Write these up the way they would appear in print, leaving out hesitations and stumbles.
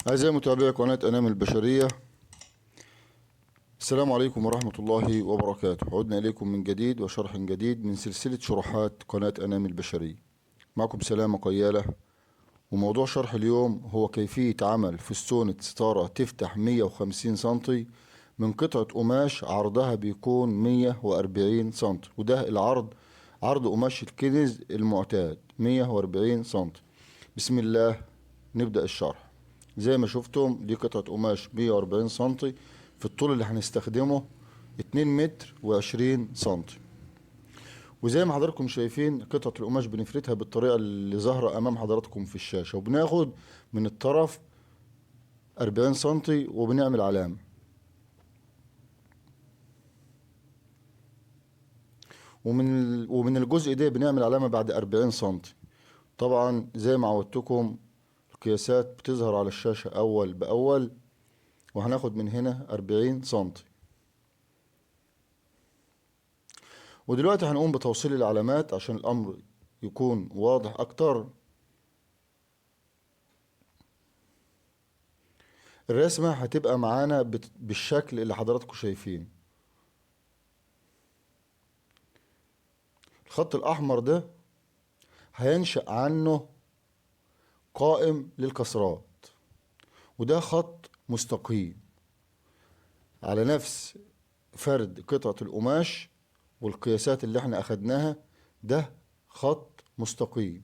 أعزائي متابعي قناة أنام البشرية، السلام عليكم ورحمة الله وبركاته. عدنا إليكم من جديد وشرح جديد من سلسلة شروحات قناة أنام البشرية. معكم سلامة قيالة، وموضوع شرح اليوم هو كيفية عمل فستونة ستارة تفتح 150 سنتي من قطعة قماش عرضها بيكون 140 سنتي، وده العرض، عرض قماش الكنز المعتاد 140 سنتي. بسم الله، نبدأ الشرح. زي ما شفتم دي قطعة قماش 140 سنتي، في الطول اللي هنستخدمه 2 متر و20 سنتي. وزي ما حضراتكم شايفين قطعة القماش بنفردها بالطريقة اللي ظاهرة أمام حضراتكم في الشاشة، وبناخد من الطرف 40 سنتي وبنعمل علامة، ومن الجزء ده بنعمل علامة بعد 40 سنتي. طبعا زي ما عودتكم القياسات بتظهر على الشاشة أول بأول، وهناخد من هنا 40 سنتي. ودلوقتي هنقوم بتوصيل العلامات عشان الأمر يكون واضح أكتر. الرسمة هتبقى معانا بالشكل اللي حضراتكم شايفين. الخط الأحمر ده هينشأ عنه قائم للكسرات، وده خط مستقيم على نفس فرد قطعة القماش والقياسات اللي احنا أخدناها. ده خط مستقيم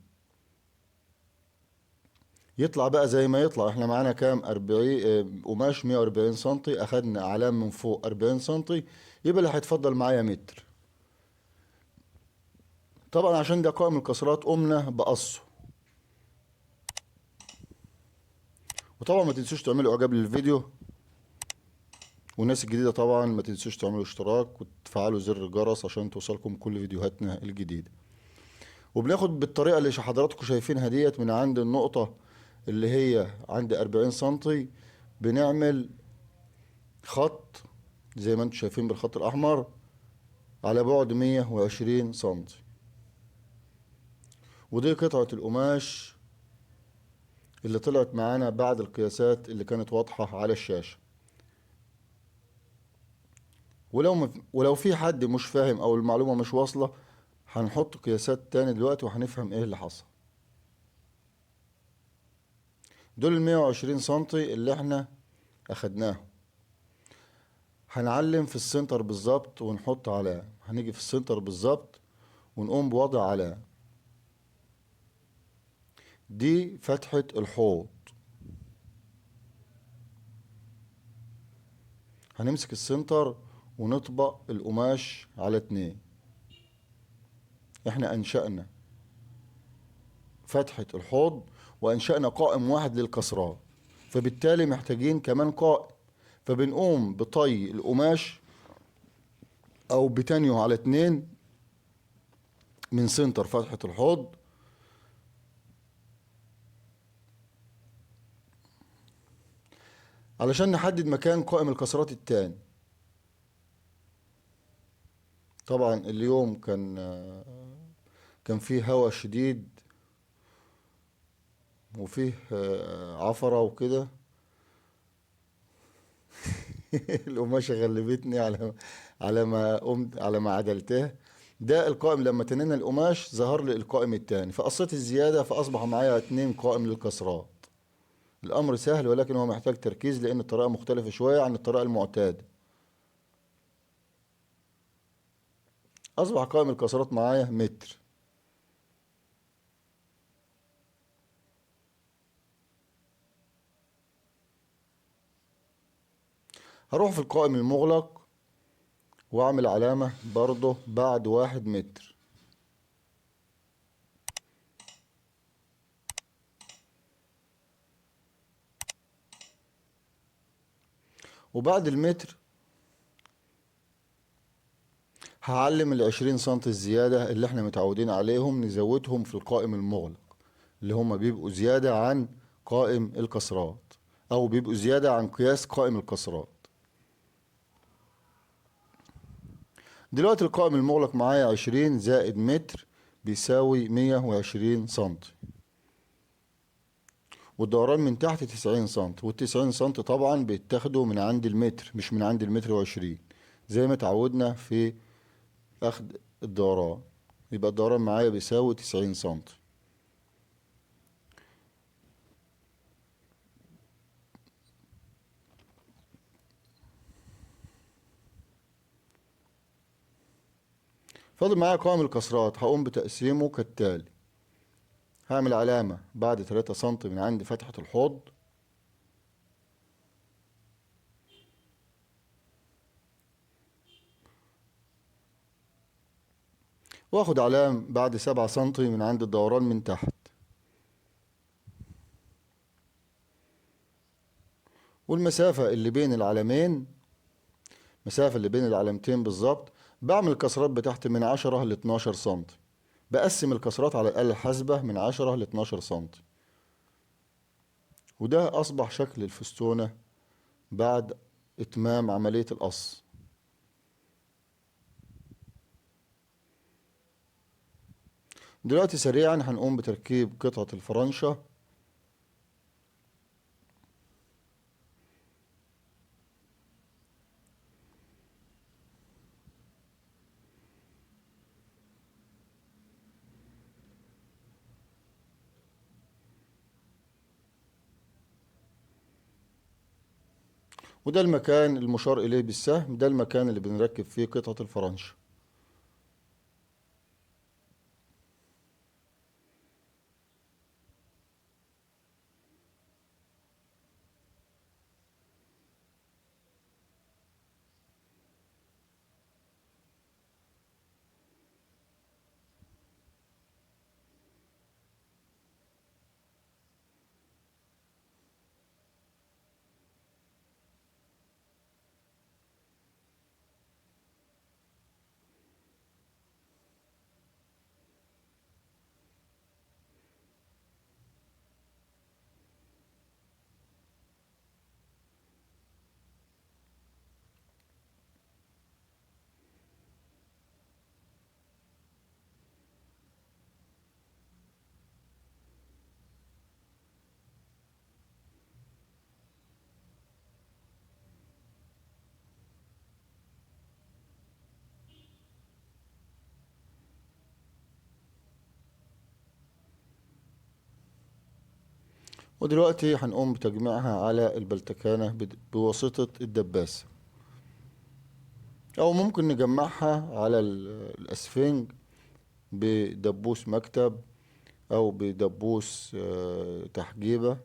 يطلع بقى زي ما يطلع. احنا معانا كام؟ 40 قماش 140 سنتي، اخدنا علام من فوق 40 سنتي، يبقى اللي هيتفضل معايا متر. طبعا عشان ده قائم الكسرات قمنا بقصه. وطبعا ما تنسوش تعملوا اعجاب للفيديو، والناس الجديدة طبعا ما تنسوش تعملوا اشتراك وتفعلوا زر الجرس عشان توصلكم كل فيديوهاتنا الجديدة. وبناخد بالطريقة اللي حضراتكم شايفينها ديت من عند النقطة اللي هي عند 40 سنتي، بنعمل خط زي ما انتم شايفين بالخط الأحمر على بعد 120 سنتي. ودي قطعة القماش اللي طلعت معانا بعد القياسات اللي كانت واضحة على الشاشة. ولو في حد مش فاهم او المعلومة مش واصلة، هنحط قياسات تاني دلوقتي وهنفهم ايه اللي حصل. دول 120 سنتي اللي احنا اخدناهم. هنعلم في السنتر بالظبط ونحط علامة. هنيجي في السنتر بالظبط ونقوم بوضع علامة. دي فتحة الحوض. هنمسك السنتر ونطبق القماش على 2. احنا انشأنا فتحة الحوض وانشأنا قائم واحد للكسرات، فبالتالي محتاجين كمان قائم. فبنقوم بطي القماش او بتانيه على 2 من سنتر فتحة الحوض، علشان نحدد مكان قائم الكسرات التاني. طبعا اليوم كان فيه هواء شديد وفيه عفرة وكده. القماشة غلبتني على ما عدلتها. ده القائم، لما تنينا القماش ظهر لي القائم التاني، فقصيت الزيادة فأصبح معايا 2 قائم للكسرات. الأمر سهل، ولكن هو محتاج تركيز لأن الطريقة مختلفة شوية عن الطريقة المعتادة. أصبح قائم الكسرات معايا متر. هروح في القائم المغلق وأعمل علامة برضه بعد 1 متر. وبعد المتر هعلم 20 سنتي الزيادة اللي احنا متعودين عليهم نزودهم في القائم المغلق، اللي هم بيبقوا زيادة عن قائم الكسرات، أو بيبقوا زيادة عن قياس قائم الكسرات. دلوقتي القائم المغلق معايا 20 زائد متر بيساوي 120 سنتي. والدوران من تحت 90 سنتي. والتسعين سنتي طبعا بيتاخدوا من عند المتر، مش من عند المتر وعشرين زي ما اتعودنا في أخد الدوران. يبقى الدوران معايا بيساوي 90 سنتي. فاضل معايا قوام الكسرات، هقوم بتقسيمه كالتالي. هعمل علامة بعد 3 سنتي من عند فتحة الحوض، واخد علامة بعد 7 سنتي من عند الدوران من تحت، والمسافة اللي بين العلامين، المسافة اللي بين العلامتين بالظبط، بعمل الكسرات بتاعتي من 10 ل 12 سنتي. بقسم الكسرات على الآلة الحاسبة من 10 ل 12 سنتي. وده أصبح شكل الفستونة بعد إتمام عملية القص. دلوقتي سريعا هنقوم بتركيب قطعة الفرنشة. وده المكان المشار إليه بالسهم، ده المكان اللي بنركب فيه قطعة الفرنشة. ودلوقتي هنقوم بتجميعها على البلتكانة بواسطة الدباسة، أو ممكن نجمعها على الأسفنج بدبوس مكتب، أو بدبوس تحجيبة،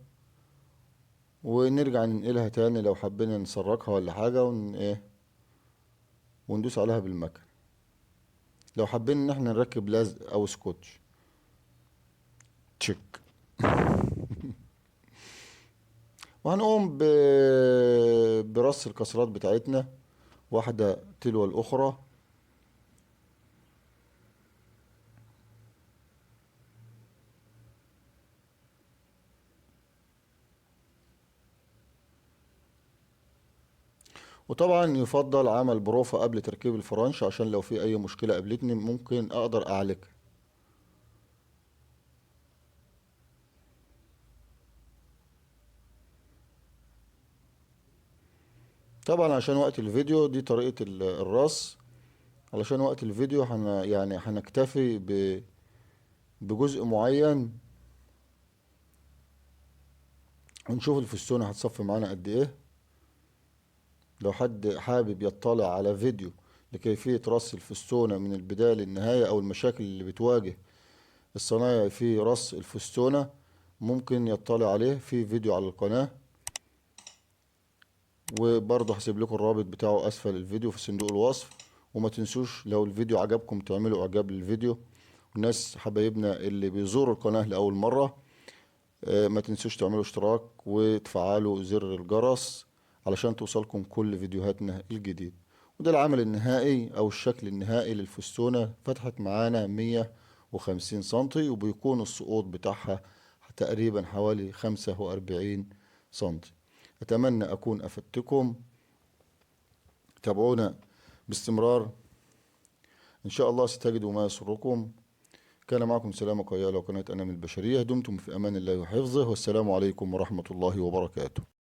ونرجع ننقلها تاني لو حبينا نسرقها ولا حاجة وندوس عليها بالمكنة. لو حابين ان احنا نركب لزق او سكوتش تشيك. وهنقوم برص الكسرات بتاعتنا واحدة تلو الأخرى. وطبعا يفضل عمل بروفة قبل تركيب الفرنش، عشان لو في أي مشكلة قابلتني ممكن أقدر أعالجها. طبعا عشان وقت الفيديو دي طريقة الرص. علشان وقت الفيديو يعني هنكتفي بجزء معين، ونشوف الفستونة هتصفي معانا قد ايه. لو حد حابب يطلع على فيديو لكيفية رص الفستونة من البداية للنهاية، أو المشاكل اللي بتواجه الصنايعي في رص الفستونة، ممكن يطلع عليه في فيديو على القناة. وبرضه هسيب لكم الرابط بتاعه أسفل الفيديو في صندوق الوصف. وما تنسوش لو الفيديو عجبكم تعملوا إعجاب للفيديو. والناس حبايبنا اللي بيزوروا القناة لأول مرة، ما تنسوش تعملوا اشتراك وتفعلوا زر الجرس علشان توصلكم كل فيديوهاتنا الجديد. وده العمل النهائي او الشكل النهائي للفستونة. فتحت معانا 150 سنتي، وبيكون السقوط بتاعها تقريبا حوالي 45 سنتي. اتمنى اكون افدتكم. تابعونا باستمرار، ان شاء الله ستجدوا ما يسركم. كان معكم سلامة قيالة وقناة أنام البشرية. دمتم في أمان الله وحفظه، والسلام عليكم ورحمة الله وبركاته.